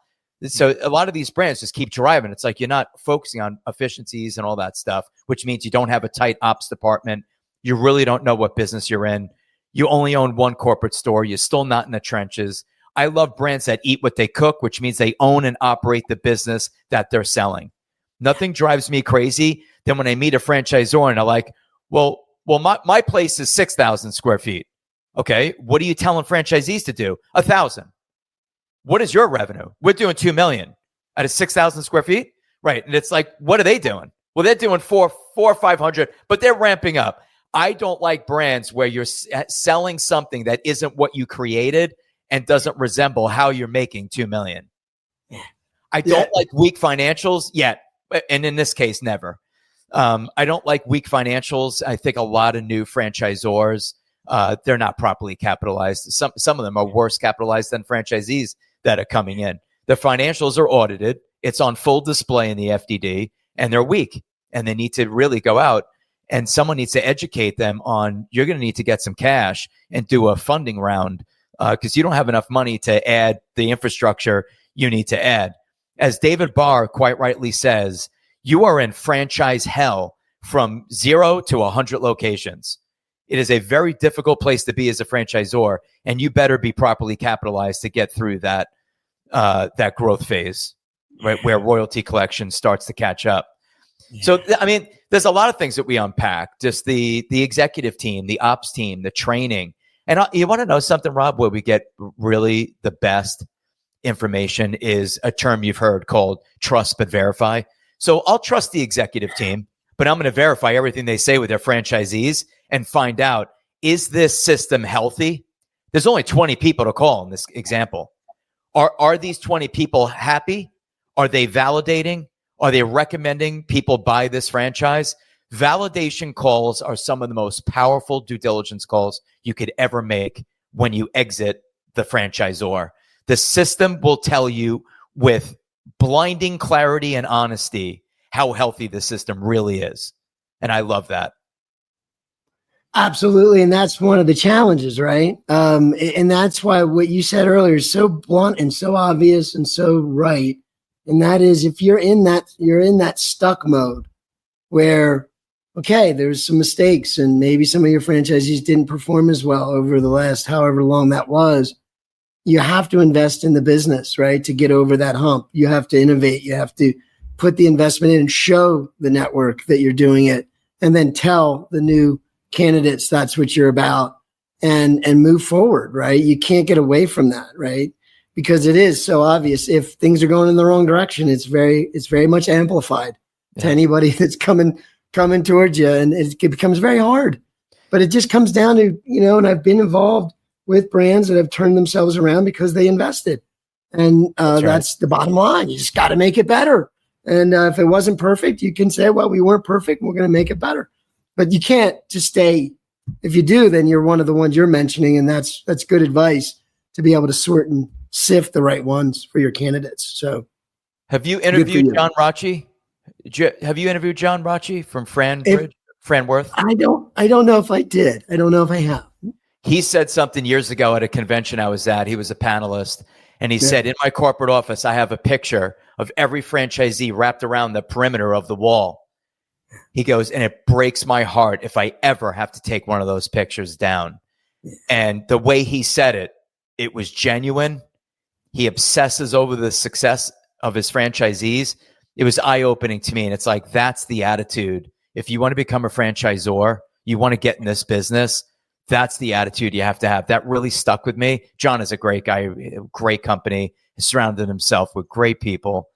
So a lot of these brands just keep driving. It's like you're not focusing on efficiencies and all that stuff, which means you don't have a tight ops department. You really don't know what business you're in. You only own one corporate store. You're still not in the trenches. I love brands that eat what they cook, which means they own and operate the business that they're selling. Nothing drives me crazy than when I meet a franchisor and they're like, well, my place is 6,000 square feet. Okay, what are you telling franchisees to do? 1,000. What is your revenue? We're doing 2 million out of 6,000 square feet. Right. And it's like, what are they doing? Well, they're doing 400 or 500, but they're ramping up. I don't like brands where you're selling something that isn't what you created and doesn't resemble how you're making 2 million. I don't like weak financials yet. And in this case, never. I don't like weak financials. I think a lot of new franchisors, they're not properly capitalized. Some of them are worse capitalized than franchisees that are coming in. The financials are audited. It's on full display in the FDD, and they're weak. And they need to really go out, and someone needs to educate them on, you're going to need to get some cash and do a funding round because you don't have enough money to add the infrastructure you need to add. As David Barr quite rightly says, you are in franchise hell from 0 to 100 locations. It is a very difficult place to be as a franchisor, and you better be properly capitalized to get through that growth phase, right, where royalty collection starts to catch up. Yeah. So, I mean, there's a lot of things that we unpack, just the executive team, the ops team, the training. And you want to know something, Rob, where we get really the best information is a term you've heard called trust but verify. So I'll trust the executive team, but I'm going to verify everything they say with their franchisees and find out, is this system healthy? There's only 20 people to call in this example. Are these 20 people happy? Are they validating? Are they recommending people buy this franchise? Validation calls are some of the most powerful due diligence calls you could ever make when you exit the franchisor. The system will tell you with blinding clarity and honesty how healthy the system really is. And I love that. Absolutely. And that's one of the challenges, right? And that's why what you said earlier is so blunt and so obvious and so right. And that is, if you're in that stuck mode where, okay, there's some mistakes and maybe some of your franchisees didn't perform as well over the last however long that was, you have to invest in the business, right? To get over that hump. You have to innovate. You have to put the investment in and show the network that you're doing it, and then tell the new candidates that's what you're about, and move forward, right? You can't get away from that, right? Because it is so obvious. If things are going in the wrong direction, it's very much amplified to anybody that's coming towards you, and it becomes very hard. But it just comes down to, and I've been involved with brands that have turned themselves around because they invested. And that's the bottom line. You just got to make it better. And if it wasn't perfect, you can say, well, we weren't perfect. We're going to make it better. But you can't just stay. If you do, then you're one of the ones you're mentioning. And that's good advice to be able to sort and sift the right ones for your candidates. So have you interviewed John Rocci? Have you interviewed John Rocci from Franworth? I don't know if I did. I don't know if I have. He said something years ago at a convention I was at. He was a panelist. And he said, in my corporate office, I have a picture of every franchisee wrapped around the perimeter of the wall. He goes, and it breaks my heart if I ever have to take one of those pictures down. And the way he said it, it was genuine. He obsesses over the success of his franchisees. It was eye-opening to me. And it's like, that's the attitude. If you want to become a franchisor, you want to get in this business, that's the attitude you have to have. That really stuck with me. John is a great guy, great company. He surrounded himself with great people.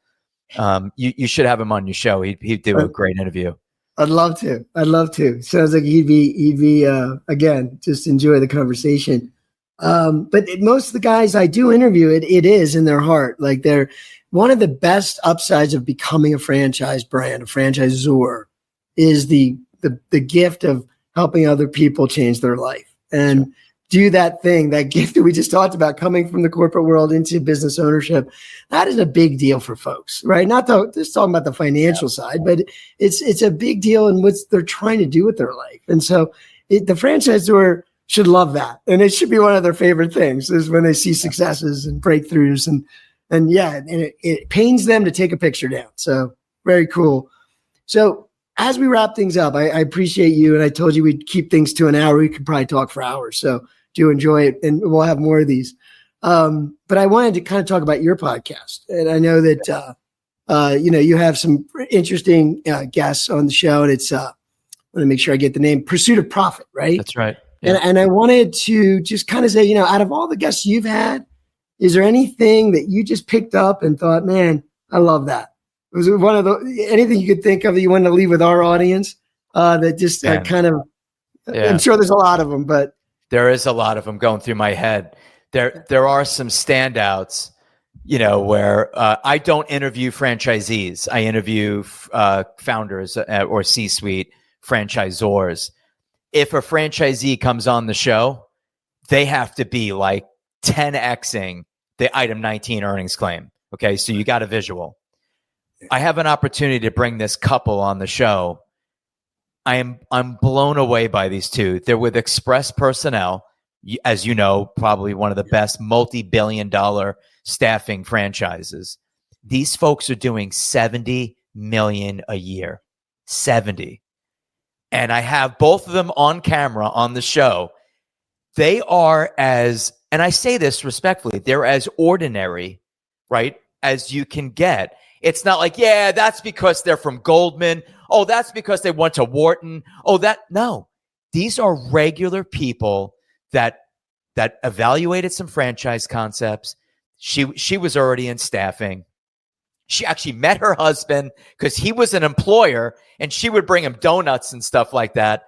You should have him on your show. He'd do a great interview. I'd love to. Sounds like he'd be again, just enjoy the conversation. But most of the guys I do interview, it is in their heart. Like they're one of the best upsides of becoming a franchise brand, a franchisor, is the gift of helping other people change their life and do that thing, that gift that we just talked about, coming from the corporate world into business ownership. That is a big deal for folks, right? Not just talking about the financial side, but it's a big deal in what they're trying to do with their life. And so the franchisor should love that. And it should be one of their favorite things is when they see successes and breakthroughs and it pains them to take a picture down. So very cool. So as we wrap things up, I appreciate you. And I told you we'd keep things to an hour. We could probably talk for hours. So do enjoy it. And we'll have more of these. But I wanted to kind of talk about your podcast. And I know that, you have some interesting guests on the show. And it's, I want to make sure I get the name, Pursuit of Profit, right? That's right. Yeah. And I wanted to just kind of say, out of all the guests you've had, is there anything that you just picked up and thought, man, I love that? Was it one of anything you could think of that you wanted to leave with our audience that just I'm sure there's a lot of them, but there is a lot of them going through my head. There are some standouts, where I don't interview franchisees. I interview founders or C-suite franchisors. If a franchisee comes on the show, they have to be like 10xing the item 19 earnings claim. Okay, so you got a visual. I have an opportunity to bring this couple on the show. I'm blown away by these two. They're with Express Personnel, as you know, probably one of the best multi-billion-dollar staffing franchises. These folks are doing $70 million a year. 70. And I have both of them on camera on the show. They are and I say this respectfully, they're as ordinary, right, as you can get. It's not like, yeah, that's because they're from Goldman. Oh, that's because they went to Wharton. No. These are regular people that evaluated some franchise concepts. She was already in staffing. She actually met her husband because he was an employer and she would bring him donuts and stuff like that.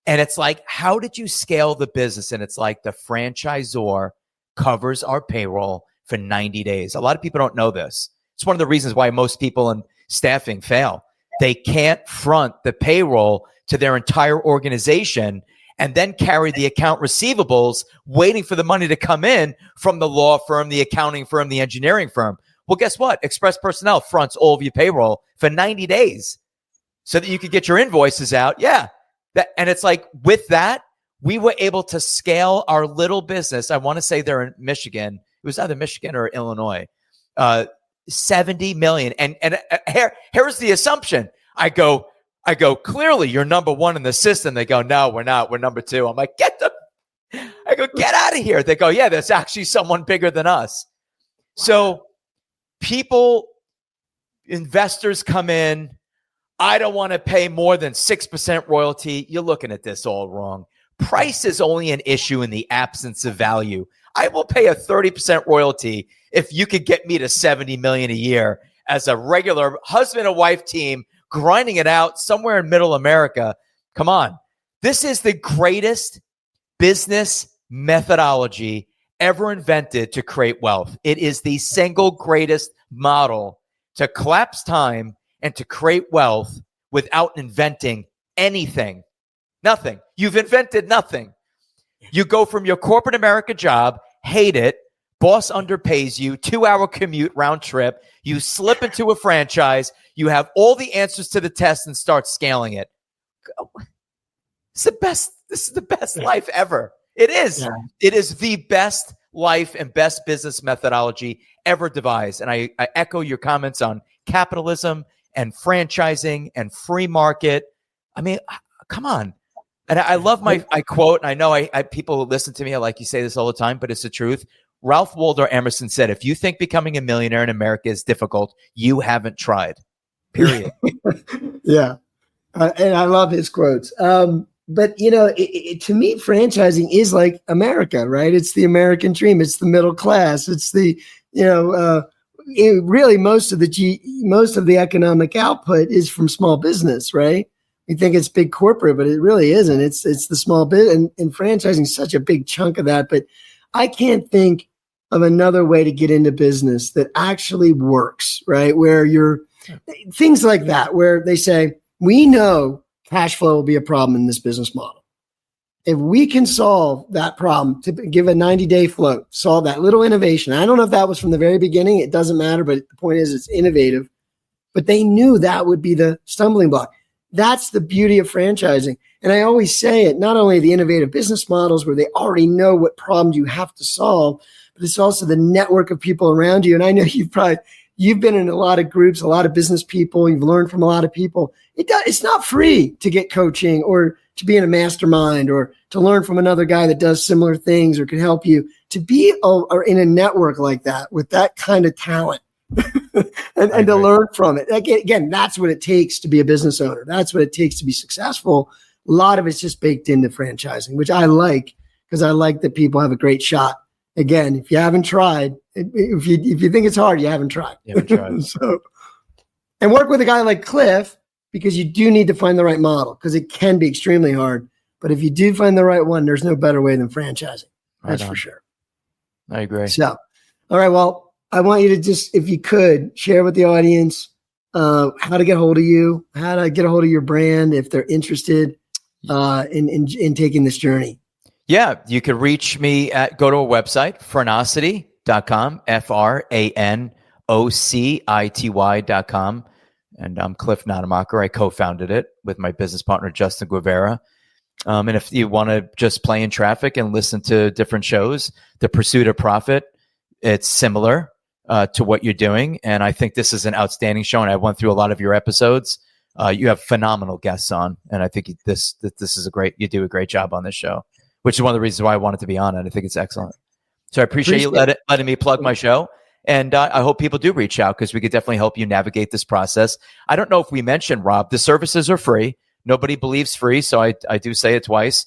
And it's like, how did you scale the business? And it's like the franchisor covers our payroll for 90 days. A lot of people don't know this. It's one of the reasons why most people in staffing fail. They can't front the payroll to their entire organization and then carry the account receivables waiting for the money to come in from the law firm, the accounting firm, the engineering firm. Well, guess what? Express Personnel fronts all of your payroll for 90 days so that you could get your invoices out. Yeah. And it's like with that, we were able to scale our little business. I want to say they're in Michigan. It was either Michigan or Illinois. 70 million. And here's the assumption. I go, clearly you're number one in the system. They go, no, we're not. We're number two. I'm like, get out of here. They go, yeah, there's actually someone bigger than us. So investors come in. I don't want to pay more than 6% royalty. You're looking at this all wrong. Price is only an issue in the absence of value. I will pay a 30% royalty if you could get me to 70 million a year as a regular husband and wife team grinding it out somewhere in middle America. Come on. This is the greatest business methodology ever invented to create wealth. It is the single greatest model to collapse time and to create wealth without inventing anything. Nothing. You've invented nothing. You go from your corporate America job, hate it, boss underpays you, 2-hour commute round trip, you slip into a franchise, you have all the answers to the test and start scaling it. It's the best. This is the best life ever. It is. Yeah. It is the best life and best business methodology ever devised. And I echo your comments on capitalism and franchising and free market. I mean, come on. And I love my quote, and I know people who listen to me, I like you say this all the time, but it's the truth. Ralph Waldo Emerson said, if you think becoming a millionaire in America is difficult, you haven't tried, period. Yeah. And I love his quotes. But, you know, to me, franchising is like America, right? It's the American dream. It's the middle class. It's the, you know, really most of the economic output is from small business, right? We think it's big corporate, but it really isn't. It's the small bit, and franchising is such a big chunk of that. But I can't think of another way to get into business that actually works, right? Where things like that, where they say, we know cash flow will be a problem in this business model. If we can solve that problem, to give a 90-day float, solve that little innovation. I don't know if that was from the very beginning. It doesn't matter, but the point is it's innovative. But they knew that would be the stumbling block. That's the beauty of franchising. And I always say it, not only the innovative business models where they already know what problems you have to solve, but it's also the network of people around you. And I know you've been in a lot of groups, a lot of business people. You've learned from a lot of people. It's not free to get coaching or to be in a mastermind or to learn from another guy that does similar things or can help you. To be or in a network like that with that kind of talent and to learn from it. Again, that's what it takes to be a business owner. That's what it takes to be successful. A lot of it's just baked into franchising, which I like because I like that people have a great shot. Again, if you haven't tried, if you think it's hard, you haven't tried. So, and work with a guy like Cliff, because you do need to find the right model because it can be extremely hard. But if you do find the right one, there's no better way than franchising. That's for sure. I agree. So, all right. Well, I want you to just, if you could, share with the audience how to get a hold of you, how to get a hold of your brand if they're interested in taking this journey. Yeah, you can reach me go to a website, franocity.com, FRANOCITY.com. And I'm Cliff Nonnenmacher. I co-founded it with my business partner, Justin Guevara. And if you want to just play in traffic and listen to different shows, The Pursuit of Profit, it's similar to what you're doing. And I think this is an outstanding show. And I went through a lot of your episodes. You have phenomenal guests on. And I think this is you do a great job on this show, which is one of the reasons why I wanted to be on it. I think it's excellent. So I appreciate you letting me plug my show. And I hope people do reach out because we could definitely help you navigate this process. I don't know if we mentioned, Rob, the services are free. Nobody believes free. So I do say it twice.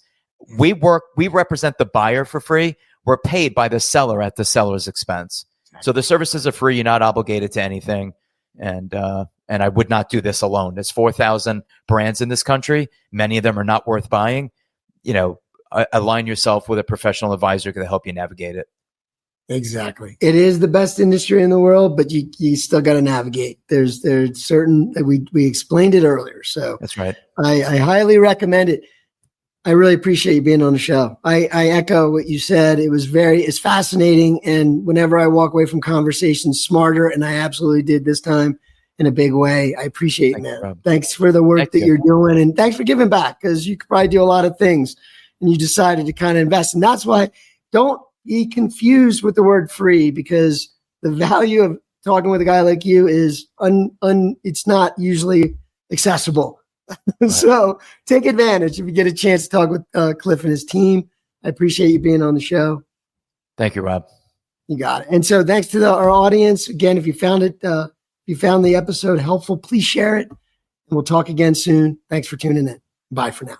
We represent the buyer for free. We're paid by the seller at the seller's expense. So the services are free. You're not obligated to anything. And I would not do this alone. There's 4,000 brands in this country. Many of them are not worth buying. You know, align yourself with a professional advisor who can help you navigate it. Exactly. It is the best industry in the world, but you still got to navigate. There's certain, we explained it earlier. So that's right. I highly recommend it. I really appreciate you being on the show. I echo what you said. It's fascinating. And whenever I walk away from conversations smarter, and I absolutely did this time in a big way, I appreciate it, man. Thanks for the work that you're doing. And thanks for giving back because you could probably do a lot of things and you decided to kind of invest. And that's why don't be confused with the word free, because the value of talking with a guy like you is it's not usually accessible. Right. So take advantage if you get a chance to talk with Cliff and his team. I appreciate you being on the show. Thank you, Rob. You got it. And so thanks to our audience. Again, if you found the episode helpful, please share it. And we'll talk again soon. Thanks for tuning in. Bye for now.